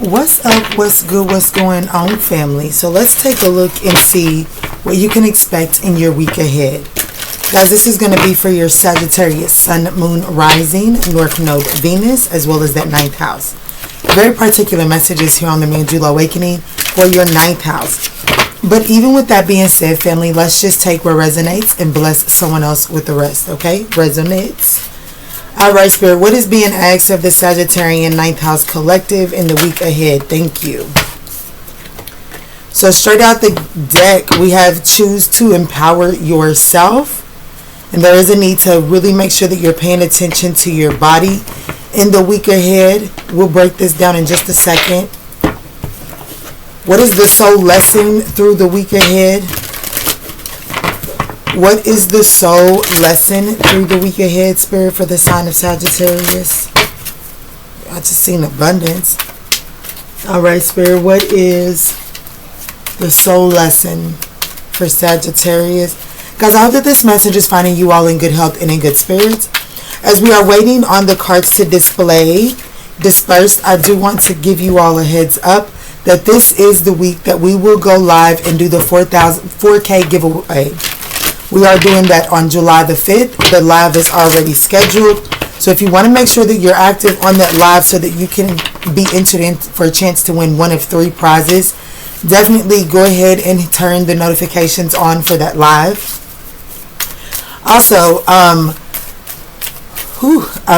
What's up, what's good, what's going on, family? So let's take a look and see what you can expect in your week ahead. Guys, this is going to be for your Sagittarius Sun, Moon, Rising, North Node, Venus, as well as that 9th house. Very particular messages here on the Manjula Awakening for your 9th house. But even with that being said, family, let's just take what resonates and bless someone else with the rest, okay? Resonates. All right, Spirit, what is being asked of the Sagittarian 9th house collective in the week ahead? Thank you. So straight out the deck, we have choose to empower yourself. And there is a need to really make sure that you're paying attention to your body in the week ahead. We'll break this down in just a second. What is the soul lesson through the week ahead? What is the soul lesson through the week ahead, Spirit, for the sign of Sagittarius? I just seen abundance. All right, Spirit, what is the soul lesson for Sagittarius? Guys, I hope that this message is finding you all in good health and in good spirits. As we are waiting on the cards to disperse, I do want to give you all a heads up that this is the week that we will go live and do the 4K giveaway. We are doing that on July the 5th. The live is already scheduled. So if you want to make sure that you're active on that live so that you can be entered in for a chance to win one of 3 prizes, definitely go ahead and turn the notifications on for that live. Also,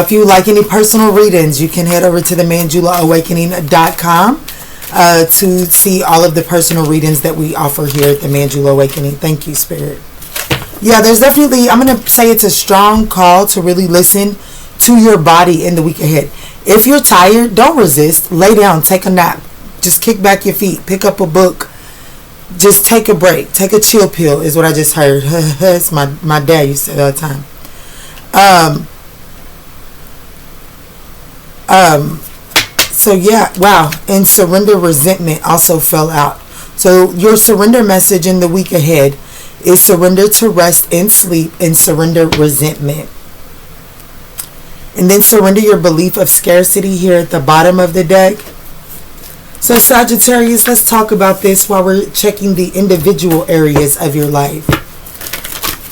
if you like any personal readings, you can head over to the ManjulaAwakening.com to see all of the personal readings that we offer here at the Manjula Awakening. Thank you, Spirit. Yeah, there's definitely, I'm going to say it's a strong call to really listen to your body in the week ahead. If you're tired, don't resist. Lay down, take a nap. Just kick back your feet, pick up a book. Just take a break. Take a chill pill is what I just heard. It's my dad used to say it all the time. So yeah, wow. And surrender resentment also fell out. So your surrender message in the week ahead is surrender to rest and sleep and surrender resentment. And then surrender your belief of scarcity here at the bottom of the deck. So Sagittarius, let's talk about this while we're checking the individual areas of your life.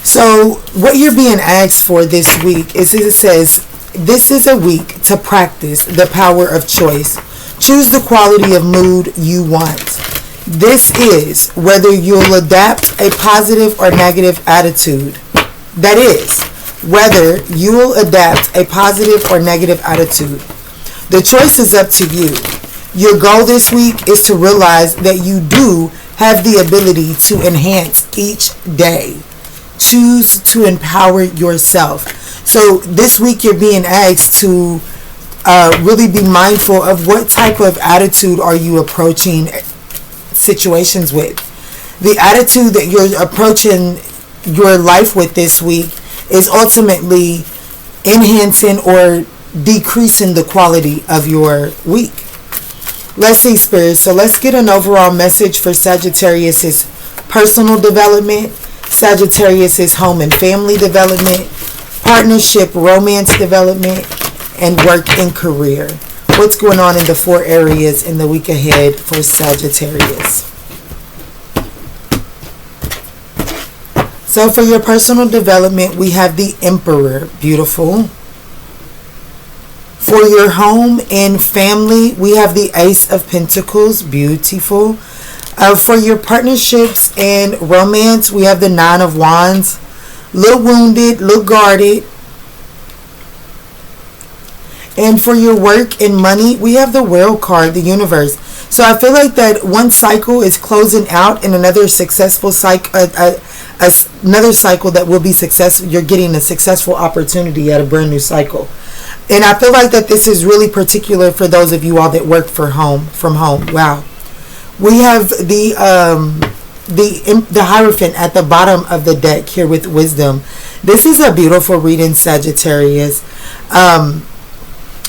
So what you're being asked for this week is, it says, this is a week to practice the power of choice. Choose the quality of mood you want. This is whether you'll adapt a positive or negative attitude. That is, whether you will adapt a positive or negative attitude. The choice is up to you. Your goal this week is to realize that you do have the ability to enhance each day. Choose to empower yourself. So this week you're being asked to really be mindful of what type of attitude are you approaching situations with. The attitude that you're approaching your life with this week is ultimately enhancing or decreasing the quality of your week. Let's see, Spirit. So let's get an overall message for Sagittarius's personal development, Sagittarius's home and family development, partnership, romance development, and work and career. What's going on in the 4 areas in the week ahead for Sagittarius? So for your personal development, we have the Emperor. Beautiful. For your home and family, we have the Ace of Pentacles. Beautiful. For your partnerships and romance, we have the 9 of Wands. Little wounded, little guarded. And for your work and money, we have the World card, the universe. So I feel like that one cycle is closing out and another successful cycle, another cycle that will be successful. You're getting a successful opportunity at a brand new cycle. And I feel like that this is really particular for those of you all that work from home. Wow. We have the Hierophant at the bottom of the deck here with wisdom. This is a beautiful reading, Sagittarius.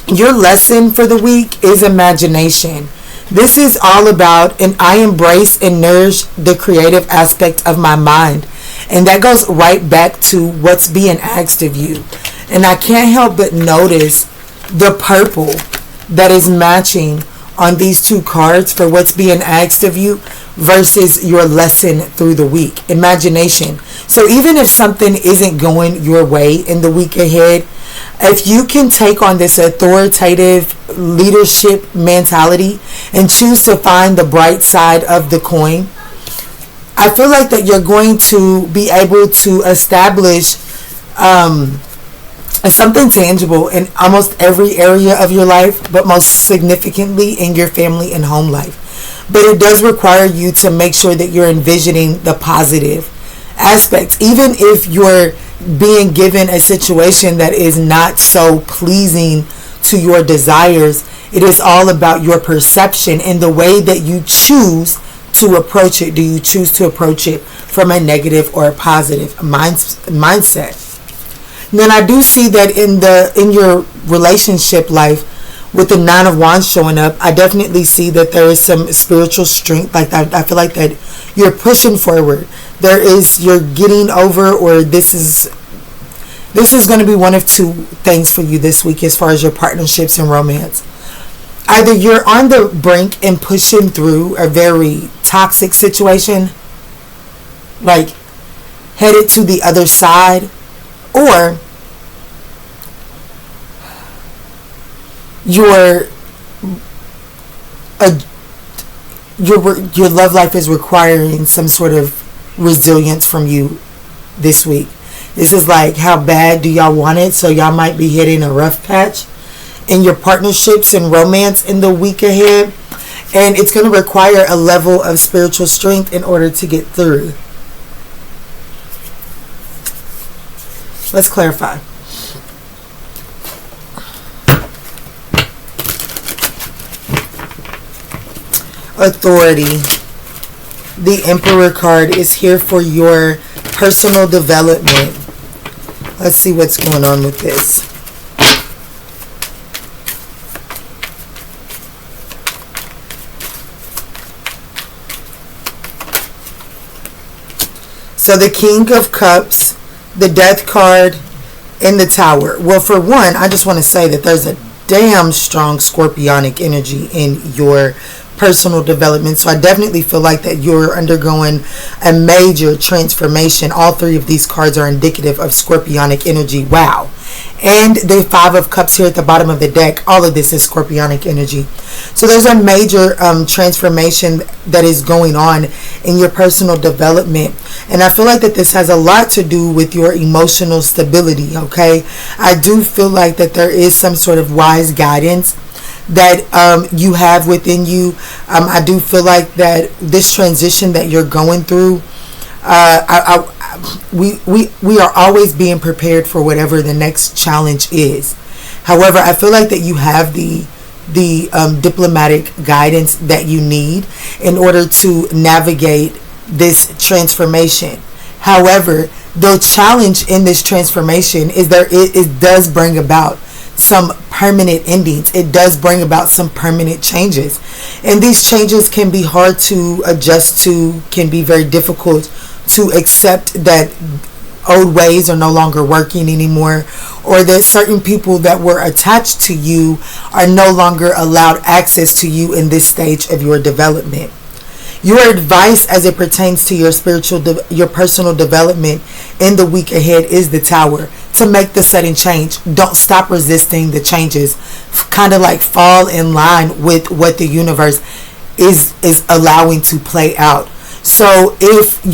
Your lesson for the week is imagination. This is all about, and I embrace and nourish the creative aspect of my mind. And that goes right back to what's being asked of you. And I can't help but notice the purple that is matching on these two cards for what's being asked of you versus your lesson through the week. Imagination. So even if something isn't going your way in the week ahead, if you can take on this authoritative leadership mentality and choose to find the bright side of the coin, I feel like that you're going to be able to establish something tangible in almost every area of your life, but most significantly in your family and home life. But it does require you to make sure that you're envisioning the positive aspects. Even if you're being given a situation that is not so pleasing to your desires, it is all about your perception and the way that you choose to approach it. Do you choose to approach it from a negative or a positive mindset? And then I do see that in your relationship life, with the Nine of Wands showing up, I definitely see that there is some spiritual strength. Like I feel like that you're pushing forward. You're getting over, or this is going to be one of two things for you this week as far as your partnerships and romance. Either you're on the brink and pushing through a very toxic situation, like headed to the other side, or your love life is requiring some sort of resilience from you this week. This is like, how bad do y'all want it? So y'all might be hitting a rough patch in your partnerships and romance in the week ahead, and it's going to require a level of spiritual strength in order to get through. Let's clarify. Authority. The Emperor card is here for your personal development. Let's see what's going on with this. So the King of Cups, the Death card, and the Tower. Well, for one, I just want to say that there's a damn strong scorpionic energy in your personal development. So I definitely feel like that you're undergoing a major transformation. All three of these cards are indicative of scorpionic energy. Wow. And the Five of Cups here at the bottom of the deck, all of this is scorpionic energy. So there's a major transformation that is going on in your personal development. And I feel like that this has a lot to do with your emotional stability, okay? I do feel like that there is some sort of wise guidance that you have within you. I do feel like that this transition that you're going through, we are always being prepared for whatever the next challenge is. However, I feel like that you have the diplomatic guidance that you need in order to navigate this transformation. However, the challenge in this transformation is it does bring about some permanent endings. It does bring about some permanent changes, and these changes can be hard to adjust to, can be very difficult to accept that old ways are no longer working anymore, or that certain people that were attached to you are no longer allowed access to you in this stage of your development. Your advice as it pertains to your personal development in the week ahead is the Tower. To make the sudden change. Don't stop resisting the changes. Kind of like fall in line with what the universe is allowing to play out. So if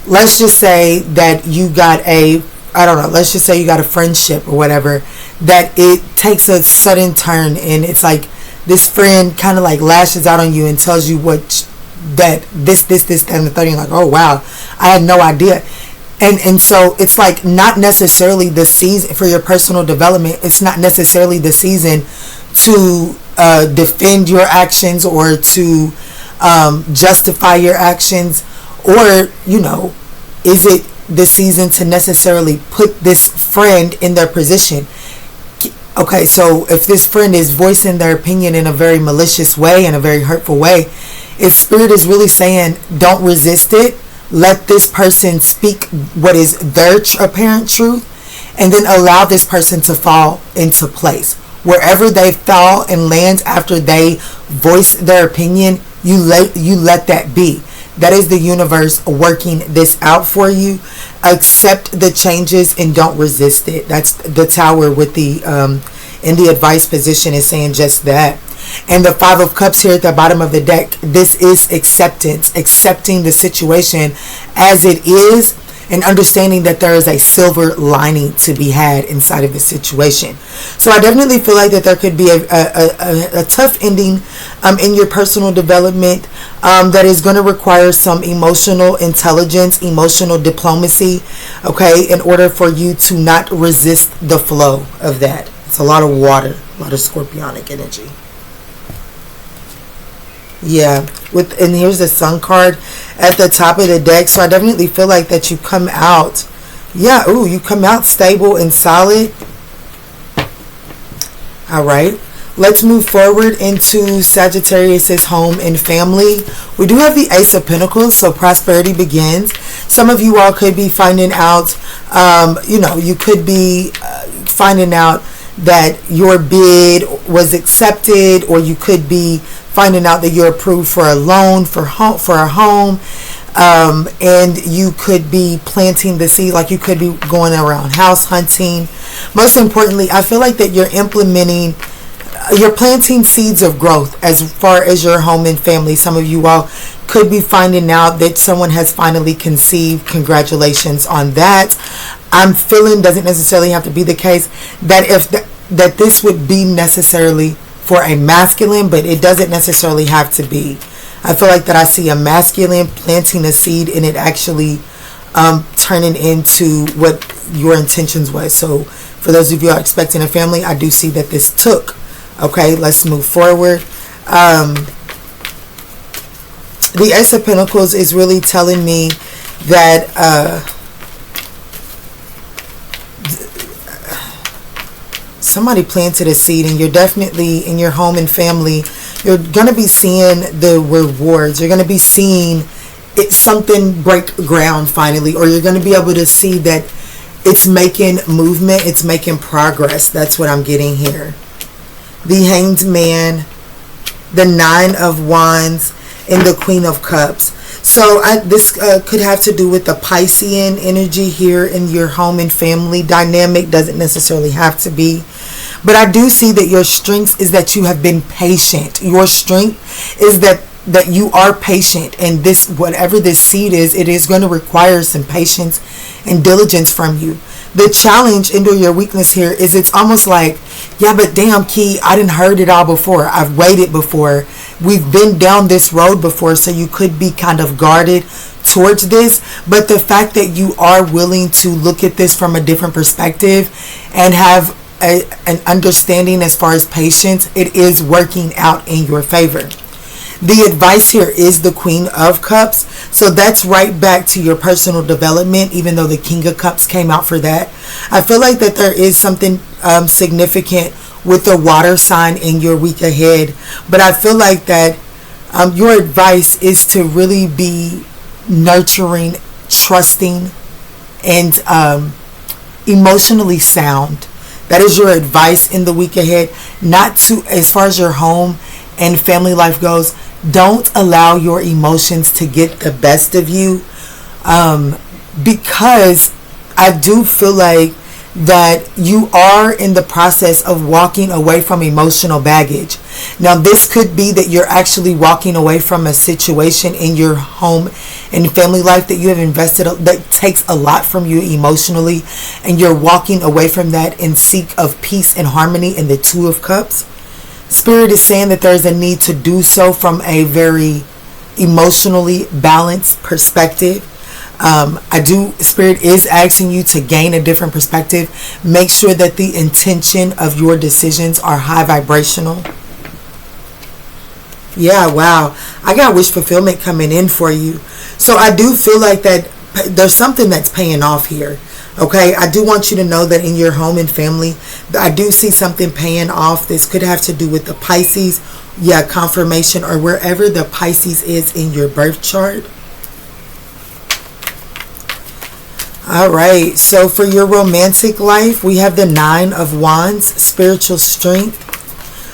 let's just say that you got let's just say you got a friendship or whatever, that it takes a sudden turn, and it's like this friend kind of like lashes out on you and tells you that this, that, and the third. You're like, oh wow, I had no idea. And so it's like not necessarily the season for your personal development. It's not necessarily the season to defend your actions or to justify your actions, or is it the season to necessarily put this friend in their position? Okay, so if this friend is voicing their opinion in a very malicious way, in a very hurtful way, if Spirit is really saying don't resist it, let this person speak what is their apparent truth, and then allow this person to fall into place. wherever they fall and land after they voice their opinion, you let that be. That is the universe working this out for you. Accept the changes and don't resist it. That's the Tower with the in the advice position is saying just that. And the Five of Cups here at the bottom of the deck, this is acceptance, accepting the situation as it is, and understanding that there is a silver lining to be had inside of the situation. So I definitely feel like that there could be a tough ending in your personal development that is going to require some emotional intelligence, emotional diplomacy, okay, in order for you to not resist the flow of that. It's a lot of water, a lot of scorpionic energy. Yeah, and here's the Sun card at the top of the deck. So I definitely feel like that you come out, yeah, ooh, you come out stable and solid. All right, let's move forward into Sagittarius's home and family. We do have the Ace of Pentacles, so prosperity begins. Some of you all could be finding out, you could be finding out that your bid was accepted, or you could be finding out that you're approved for a loan for a home, and you could be planting the seed, like you could be going around house hunting. Most importantly, I feel like that you're planting seeds of growth as far as your home and family. Some of you all could be finding out that someone has finally conceived. Congratulations on that. I'm feeling, doesn't necessarily have to be the case, that that this would be necessarily for a masculine, but it doesn't necessarily have to be. I feel like that I see a masculine planting a seed and it actually turning into what your intentions was. So for those of you who are expecting a family, I do see that this took. Okay, let's move forward. The Ace of Pentacles is really telling me that somebody planted a seed, and you're definitely in your home and family. You're going to be seeing the rewards. You're going to be seeing something break ground finally, or you're going to be able to see that it's making movement, it's making progress. That's what I'm getting here. The Hanged Man, the Nine of Wands, and the Queen of Cups. So this could have to do with the Piscean energy here in your home and family dynamic. Doesn't necessarily have to be. But I do see that your strength is that you have been patient. Your strength is that you are patient. And this, whatever this seed is, it is going to require some patience and diligence from you. The challenge into your weakness here is it's almost like, yeah, but damn, Key, I didn't heard it all before. I've waited before. We've been down this road before, so you could be kind of guarded towards this. But the fact that you are willing to look at this from a different perspective and have an understanding as far as patience, it is working out in your favor. The advice here is the Queen of Cups. So that's right back to your personal development, even though the King of Cups came out for that. I feel like that there is something significant with the water sign in your week ahead. But I feel like that your advice is to really be nurturing, trusting, and emotionally sound. That is your advice in the week ahead. Not to, as far as your home and family life goes, don't allow your emotions to get the best of you, because I do feel like that you are in the process of walking away from emotional baggage. Now, this could be that you're actually walking away from a situation in your home and family life that you have invested, that takes a lot from you emotionally, and you're walking away from that in seek of peace and harmony in the Two of Cups. Spirit is saying that there's a need to do so from a very emotionally balanced perspective. Spirit is asking you to gain a different perspective. Make sure that the intention of your decisions are high vibrational. Yeah, wow. I got wish fulfillment coming in for you. So I do feel like that there's something that's paying off here. Okay, I do want you to know that in your home and family, I do see something paying off. This could have to do with the Pisces, yeah, confirmation, or wherever the Pisces is in your birth chart. All right, so for your romantic life, we have the Nine of Wands, spiritual strength.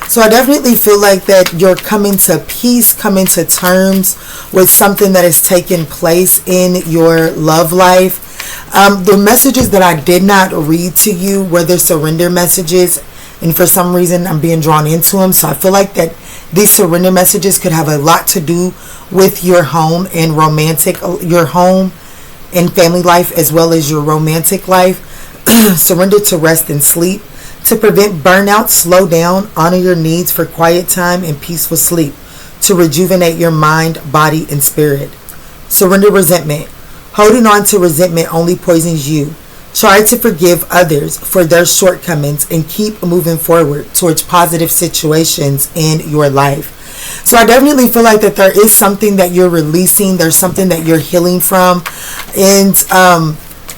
So I definitely feel like that you're coming to peace, coming to terms with something that has taken place in your love life. The messages that I did not read to you were the surrender messages, and for some reason I'm being drawn into them. So I feel like that these surrender messages could have a lot to do with your home and your home and family life, as well as your romantic life. Surrender to rest and sleep. To prevent burnout, slow down, honor your needs for quiet time and peaceful sleep. To rejuvenate your mind, body, and spirit. Surrender resentment. Holding on to resentment only poisons you. Try to forgive others for their shortcomings and keep moving forward towards positive situations in your life. So I definitely feel like that there is something that you're releasing. There's something that you're healing from. And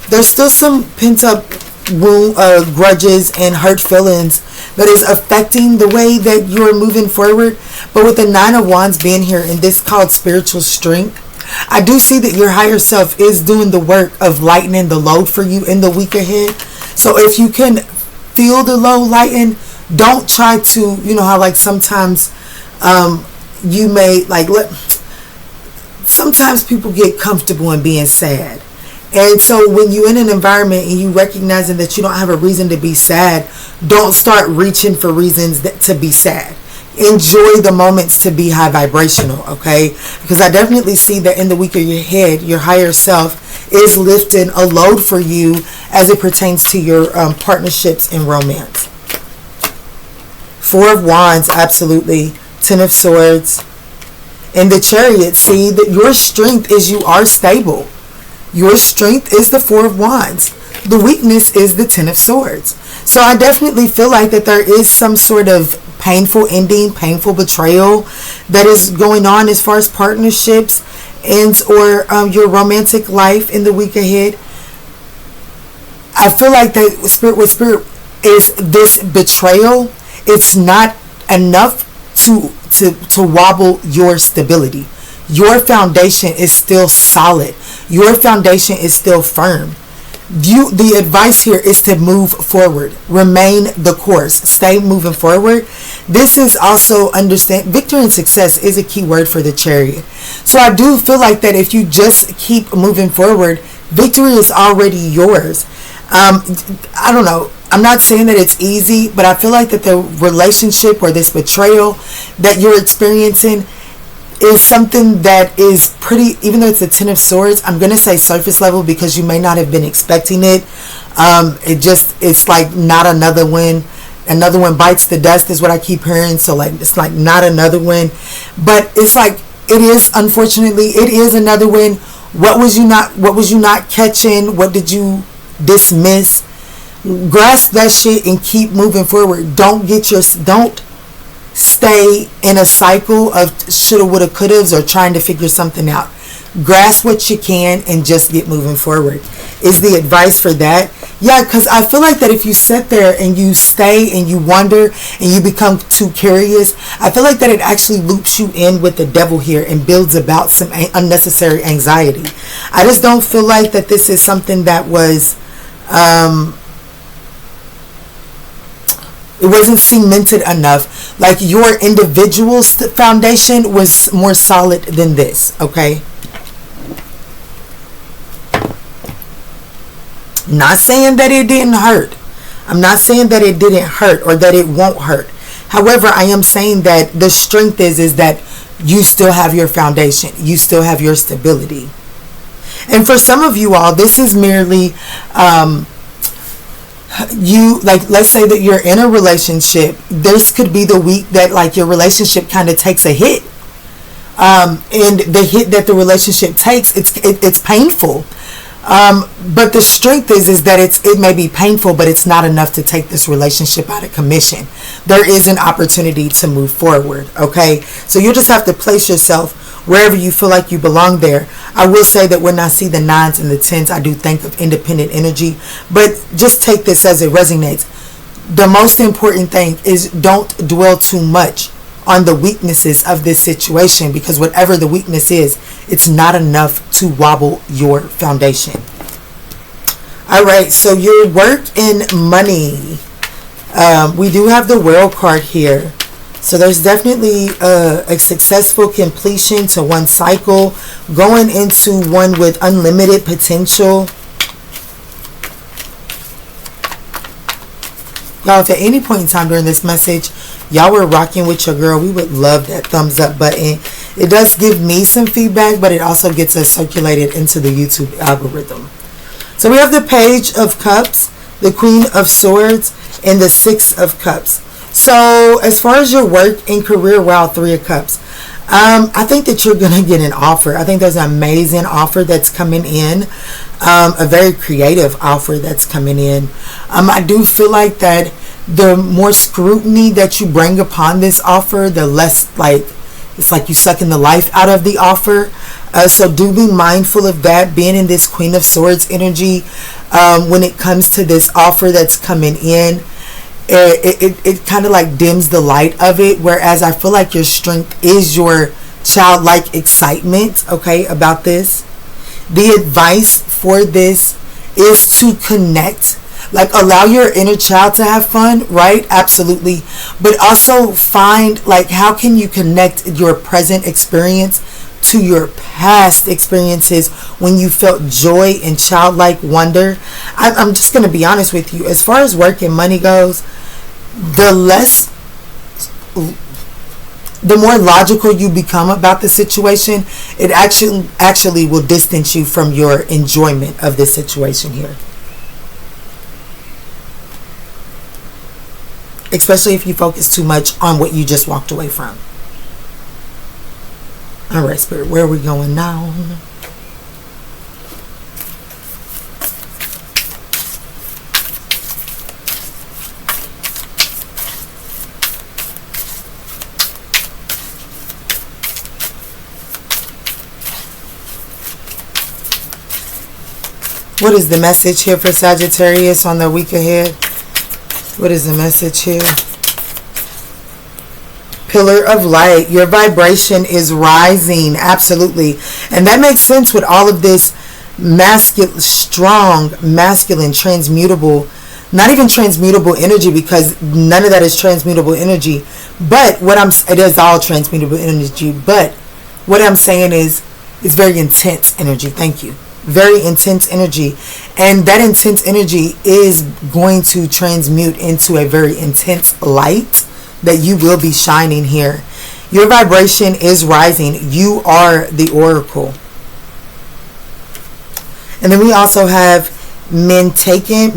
there's still some pent-up grudges and hurt feelings that is affecting the way that you're moving forward. But with the Nine of Wands being here in this called spiritual strength, I do see that your higher self is doing the work of lightening the load for you in the week ahead. So if you can feel the load lighten, don't try to, you know how like sometimes you may sometimes people get comfortable in being sad. And so when you're in an environment and you recognizing that you don't have a reason to be sad, don't start reaching for reasons to be sad. Enjoy the moments to be high vibrational, okay? Because I definitely see that in the week of your head, your higher self is lifting a load for you as it pertains to your partnerships and romance. Four of Wands, absolutely. Ten of Swords. And the Chariot, see that your strength is you are stable. Your strength is the Four of Wands. The weakness is the Ten of Swords. So I definitely feel like that there is some sort of painful ending, painful betrayal that is going on as far as partnerships and or your romantic life in the week ahead. I feel like that spirit with spirit is this betrayal. It's not enough to wobble your stability. Your foundation is still solid. Your foundation is still firm. The advice here is to move forward. Remain the course. Stay moving forward. This is also understand victory and success is a key word for the Chariot. So I do feel like that if you just keep moving forward, victory is already yours. I don't know. I'm not saying that it's easy, but I feel like that the relationship or this betrayal that you're experiencing is something that is pretty, even though it's a Ten of Swords, I'm going to say surface level because you may not have been expecting it. It's like not another win. Another one bites the dust is what I keep hearing. So like, it's like not another win, but it's like, it is, unfortunately, it is another win. What was you not catching? What did you dismiss? Grasp that shit and keep moving forward. Don't stay in a cycle of shoulda, woulda, couldas or trying to figure something out. Grasp what you can and just get moving forward is the advice for that. Yeah, because I feel like that if you sit there and you stay and you wonder and you become too curious, I feel like that it actually loops you in with the devil here and builds about some unnecessary anxiety. I just don't feel like that this is something that was it wasn't cemented enough. Like your individual foundation was more solid than this, okay? Not saying that it didn't hurt. I'm not saying that it didn't hurt or that it won't hurt. However, I am saying that the strength is that you still have your foundation. You still have your stability. And for some of you all, this is merely let's say that you're in a relationship. This could be the week that like your relationship kind of takes a hit, and the hit that the relationship takes, it's painful, but the strength is that it may be painful, but it's not enough to take this relationship out of commission. There is an opportunity to move forward, okay? So you just have to place yourself wherever you feel like you belong there. I will say that when I see the 9s and the 10s, I do think of independent energy, but just take this as it resonates. The most important thing is don't dwell too much on the weaknesses of this situation, because whatever the weakness is, it's not enough to wobble your foundation. All right, so your work and money. We do have the World card here. So there's definitely a successful completion to one cycle, going into one with unlimited potential. Y'all, if at any point in time during this message, y'all were rocking with your girl, we would love that thumbs up button. It does give me some feedback, but it also gets us circulated into the YouTube algorithm. So we have the Page of Cups, the Queen of Swords, and the Six of Cups. So as far as your work and career, wow, Three of Cups. I think that you're going to get an offer. I think there's an amazing offer that's coming in. A very creative offer that's coming in. I do feel like that the more scrutiny that you bring upon this offer, the less like, it's like you sucking the life out of the offer. So do be mindful of that, being in this Queen of Swords energy when it comes to this offer that's coming in. It kind of like dims the light of it, whereas I feel like your strength is your childlike excitement, okay, about this. The advice for this is to connect, like allow your inner child to have fun, right? Absolutely. But also find like how can you connect your present experience to your past experiences when you felt joy and childlike wonder. I'm just going to be honest with you. As far as work and money goes, the more logical you become about the situation, it actually will distance you from your enjoyment of this situation here. Especially if you focus too much on what you just walked away from. All right, Spirit, where are we going now? What is the message here for Sagittarius on the week ahead? What is the message here? Pillar of light. Your vibration is rising. Absolutely. And that makes sense with all of this strong, masculine, transmutable, not even transmutable energy, because none of that is transmutable energy. But it is all transmutable energy. But what I'm saying is, it's very intense energy. Thank you. Very intense energy, and that intense energy is going to transmute into a very intense light that you will be shining here. Your vibration is rising. You are the oracle. And then we also have man taken,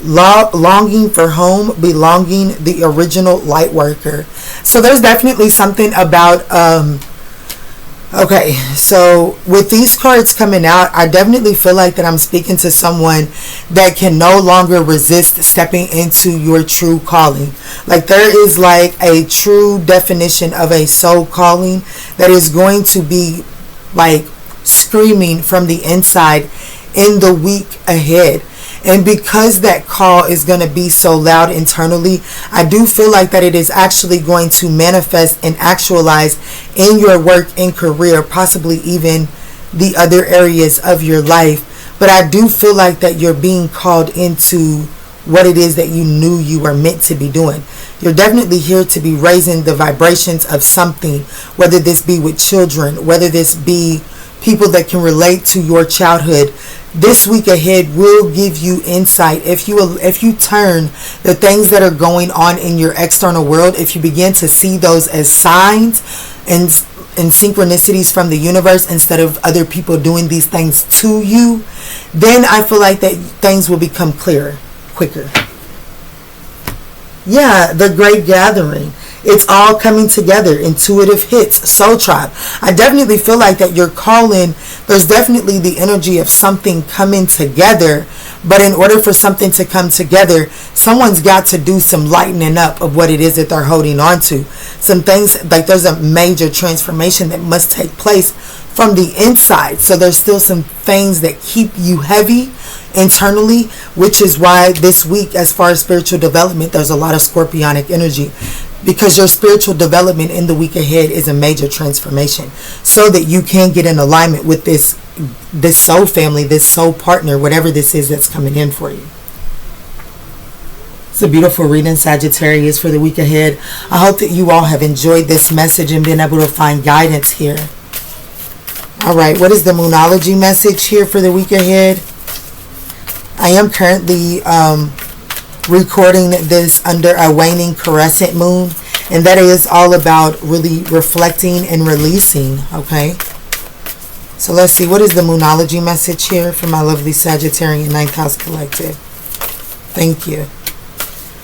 longing for home, belonging, the original light worker. So there's definitely something about okay, so with these cards coming out, I definitely feel like that I'm speaking to someone that can no longer resist stepping into your true calling. Like there is like a true definition of a soul calling that is going to be like screaming from the inside in the week ahead. And because that call is going to be so loud internally, I do feel like that it is actually going to manifest and actualize in your work and career, possibly even the other areas of your life. But I do feel like that you're being called into what it is that you knew you were meant to be doing. You're definitely here to be raising the vibrations of something, whether this be with children, whether this be people that can relate to your childhood. This week ahead will give you insight. If you turn the things that are going on in your external world, if you begin to see those as signs and synchronicities from the universe instead of other people doing these things to you, then I feel like that things will become clearer, quicker. Yeah, the Great Gathering. It's all coming together. Intuitive hits. Soul Tribe. I definitely feel like that you're calling. There's definitely the energy of something coming together. But in order for something to come together, someone's got to do some lightening up of what it is that they're holding on to. Some things, like there's a major transformation that must take place from the inside. So there's still some things that keep you heavy internally, which is why this week, as far as spiritual development, there's a lot of scorpionic energy. Because your spiritual development in the week ahead is a major transformation, so that you can get in alignment with this this soul family, this soul partner, whatever this is that's coming in for you. It's a beautiful reading, Sagittarius, for the week ahead. I hope that you all have enjoyed this message and been able to find guidance here. All right, what is the Moonology message here for the week ahead? I am currently recording this under a waning crescent moon, and that is all about really reflecting and releasing, okay? So let's see, what is the Moonology message here for my lovely Sagittarian 9th House Collective? Thank you.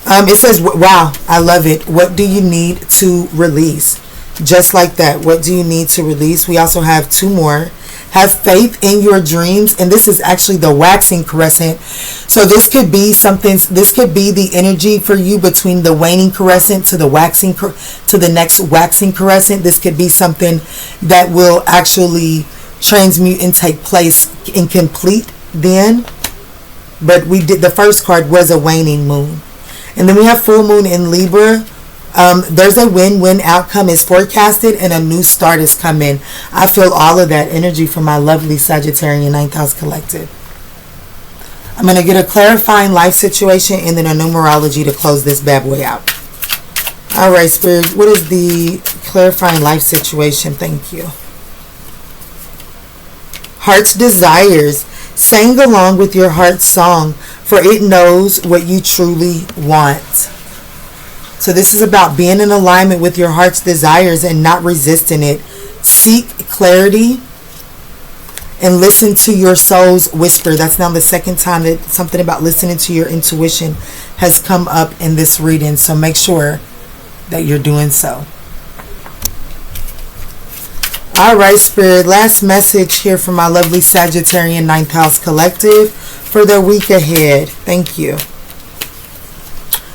It says, wow, I love it. What do you need to release? Just like that. What do you need to release? We also have 2 more. Have faith in your dreams. And this is actually the waxing crescent. So this could be something, this could be the energy for you between the waning crescent to the waxing, to the next waxing crescent. This could be something that will actually transmute and take place and complete then. But we did, the first card was a waning moon. And then we have full moon in Libra. There's a win-win outcome is forecasted and a new start is coming. I feel all of that energy from my lovely Sagittarian 9th House Collective. I'm going to get a clarifying life situation and then a numerology to close this bad boy out. All right, Spirit, what is the clarifying life situation? Thank you. Heart's desires. Sing along with your heart's song, for it knows what you truly want. So this is about being in alignment with your heart's desires and not resisting it. Seek clarity and listen to your soul's whisper. That's now the second time that something about listening to your intuition has come up in this reading. So make sure that you're doing so. All right, Spirit. Last message here from my lovely Sagittarian 9th House Collective for their week ahead. Thank you.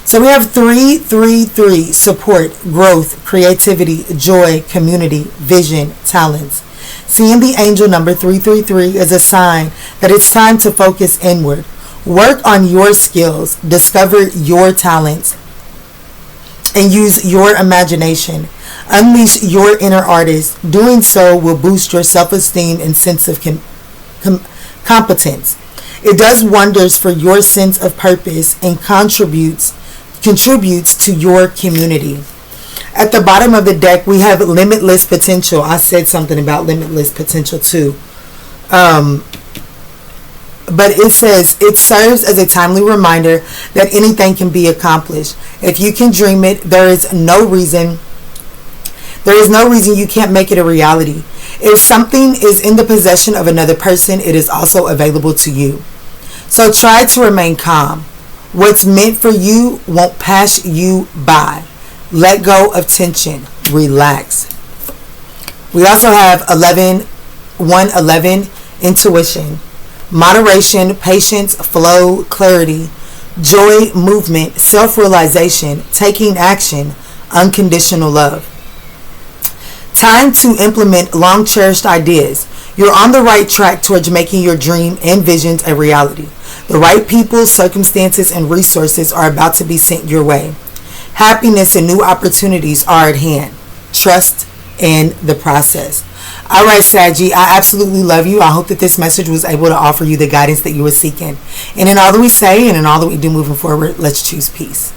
So we have 333. Support, growth, creativity, joy, community, vision, talents. Seeing the angel number 333 is a sign that it's time to focus inward. Work on your skills. Discover your talents. And use your imagination. Unleash your inner artist. Doing so will boost your self-esteem and sense of competence. It does wonders for your sense of purpose and contributes to your community. At the bottom of the deck, we have limitless potential. I said something about limitless potential too. But it says it serves as a timely reminder that anything can be accomplished. If you can dream it, there is no reason you can't make it a reality. If something is in the possession of another person, it is also available to you. So try to remain calm. What's meant for you won't pass you by. Let go of tension. Relax. We also have 111, intuition, moderation, patience, flow, clarity, joy, movement, self-realization, taking action, unconditional love. Time to implement long-cherished ideas. You're on the right track towards making your dream and visions a reality. The right people, circumstances, and resources are about to be sent your way. Happiness and new opportunities are at hand. Trust in the process. All right, Saggy, I absolutely love you. I hope that this message was able to offer you the guidance that you were seeking. And in all that we say and in all that we do moving forward, let's choose peace.